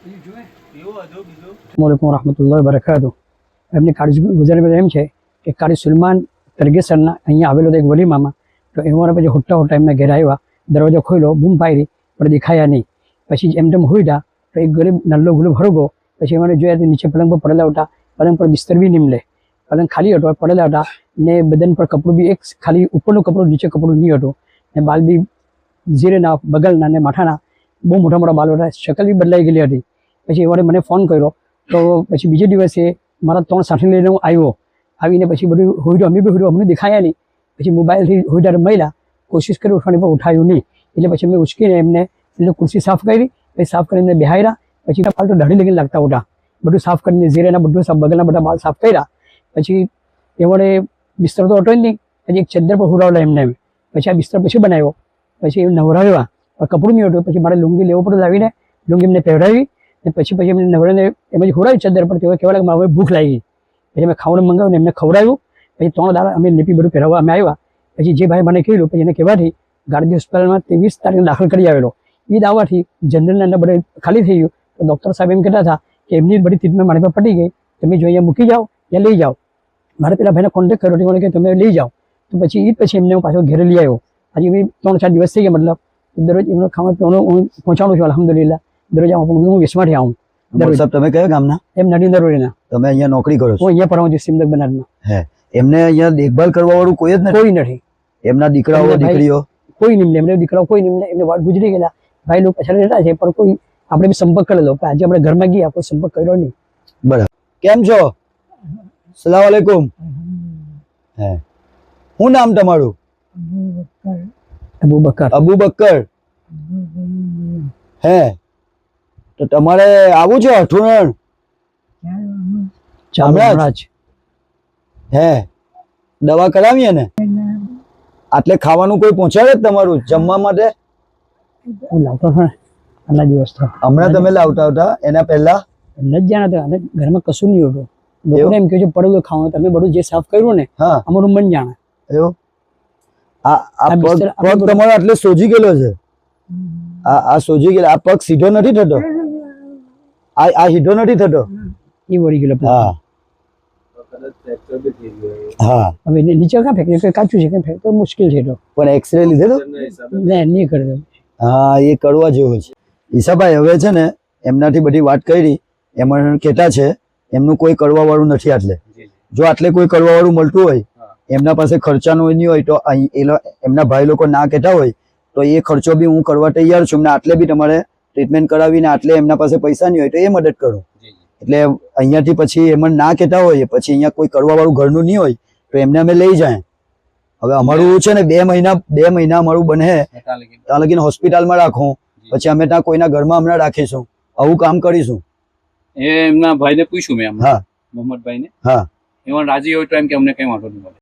अस्सलामुअलैकुम रहमतुल्लाहि व बरकातुहू। એમની કાળી ગુજારી એમ છે કે કાળી સુલમાન તરગેસરના અહીંયા આવેલો એક વલીમામાં, તો એમાં પછી હોટા હોટા એમના ઘેર આવ્યા, દરવાજો ખોલ્યો, બૂમ પાડી પણ દેખાયા નહીં. પછી એમ તેમ હોઈડા તો એક ગરીબ નલ્લો ગુલુબ હરગો. પછી એમને જોયા નીચે પલંગ પર પડેલા હતા, પલંગ પર બિસ્તર બી નીમલે, પલંગ ખાલી હતો, પડેલા હતા ને બદન પર કપડું બી એક ખાલી ઉપરનું કપડું, નીચે કપડું નહીં હતું ને બાલ બી ઝીરેના બગલના ને માથાના બહુ મોટા મોટા બાલ હતા, શકલ બી બદલાઈ ગયેલી હતી. પછી એવાળે મને ફોન કર્યો, તો પછી બીજે દિવસે મારા 3 સાથી લઈને હું આવ્યો. આવીને પછી બધું હોઈડો, અમે બી હોઈડો, અમને દેખાયા નહીં. પછી મોબાઈલથી હોઈડા મળ્યા, કોશિશ કરી ઉઠવાની પણ ઉઠાયું નહીં. એટલે પછી મેં ઉચકીને એમને એટલે ખુરશી સાફ કરી, પછી સાફ કરીને બેહાર્યા. પછી પાલ તો દાઢી લગીને લાગતા હતા, બધું સાફ કરીને ઝીરેના બધું સાફ, બગલના બધા બાલ સાફ કર્યા. પછી એવાળે બિસ્તર તો હતો જ નહીં, પછી એક ચદ્દર પર હુરાવલા એમને. પછી આ બિસ્તર પછી બનાવ્યો, પછી નવરાવ્યા, પણ કપડું નહીં હતું. પછી મારે લુંગી લેવો પડે, લાવીને લુંગી એમને પહેરાવી ને પછી એમને નવરાને એમ જ હુરાવી ચદ્દર પર. તેઓ કહેવા લાગે મારે ભૂખ લાગી. પછી અમે ખાવાનું મંગાવ્યું, એમને ખવડાવ્યું. પછી 3 દાડા અમે લીપી બધું પહેરવા અમે આવ્યા. પછી જે ભાઈ મને કહેલું, પછી એને કહેવાથી ગાંધી હોસ્પિટલમાં 23 તારીખે દાખલ કરી આવેલો. એ દાવાથી જનરલના અંદર બધે ખાલી થઈ ગયું. તો ડૉક્ટર સાહેબ એમ કહેતા હતા કે એમની બધી ટ્રીટમેન્ટ મારી પર પડી ગઈ, તમે જો અહીંયા મૂકી જાઓ ત્યાં લઈ જાઓ. મારે પેલા ભાઈને કોન્ટેક્ટ કર્યો, મને કે તમે લઈ જાઓ. તો પછી એમને હું પાછો ઘરે લઈ આવ્યો. હજી મેં 3-4 દિવસ થઈ ગયા. મતલબ દરરોજ એમનો ખાવા પીવાનું હું પહોંચાડું છું, અલહમદુલિલ્લાહ. દરરોજ હું વિસ્માથી આવું. સાહેબ તમે કયા ગામના? એમ નડીંદર રોડના. તમે અહીંયા નોકરી કરો છો? હું અહીંયા ભણાવું છું સિમલક બનારમાં. હે, એમને અહીંયા દેખભાલ કરવા વાળું કોઈ જ નથી? કોઈ નથી. એમના દીકરાઓ દીકરીઓ કોઈ નિમલે, એમને દીકરાઓ કોઈ નિમલે. એમને વાત ગુજરી ગયેલા, ભાઈ લોકો પાછળ રહેતા છે, પણ કોઈ આપણે બી સંપર્ક કરેલો. આજે આપણે ઘરમાં ગયા, કોઈ સંપર્ક કર્યો નહીં. બરાબર. કેમ છો? સલામ આલેકુમ. હે, શું નામ તમારું? અબુબકર. અબુબકર. હે, તો તમારે આવું છે અઠુણણ? ચામરાજ. હે, દવા કરાવીએ ને? આટલે ખાવાનું કોઈ પહોંચાડે તમારું જમવા માટે? હું લાવતો હતો આટલા દિવસ તો. હમણાં તમે લાવતા હતા, એના પહેલા એમને જ જાણતા. અને ઘરમાં કશું નહીં હતું. લોકોને એમ કહે છે પડેલું ખાવાનું, તમે બધું જે સાફ કર્યું ને અમારું મન જાણે. એવું? આ પગ તમારો આટલે સોજી ગયેલો છે? આ સોજી ગયેલો, આ પગ સીધો નથી થતો? આ સીધો નથી થતો? એ વળી ગયેલો. હા હા. હવે નીચે ક્યાં ફેંકે? કાચું છે, ક્યાં ફેંકે મુશ્કેલ છે. તો પણ એક્સરે લીધે તો નહીં કરે. હા, એ કરવા જેવું છે. ઈશાભાઈ હવે છે ને એમનાથી બધી વાત કરી, એમાં કહેતા છે એમનું કોઈ કરવા વાળું નથી. આટલે જો આટલે કોઈ કરવા વાળું મળતું હોય, એમના પાસે ખર્ચાનો નહીં હોય, તો એમના ભાઈ લોકો ના કહેતા હોય તો એ ખર્ચો બી હું કરવા તૈયાર છું. એમને આટલે બી તમારે ટ્રીટમેન્ટ કરાવીને આટલે એમના પાસે પૈસા નહીં હોય તો એ મદદ કરું. એટલે અહીંયાથી પછી એમાં ના કહેતા હોય, પછી અહીંયા કોઈ કરવા વાળું ઘરનું નહીં હોય તો એમને અમે લઈ જાય. હવે અમારું છે ને 2 મહિના અમારું બને ત્યાં લગીને હોસ્પિટલમાં રાખું, પછી અમે ત્યાં કોઈના ઘરમાં હમણાં રાખીશું. આવું કામ કરીશું. એમના ભાઈને પૂછ્યું મેં, હા, મોહમ્મદભાઈને. હા, એમાં રાજી હોય તો એમ કે અમને કઈ વાંધો નહીં.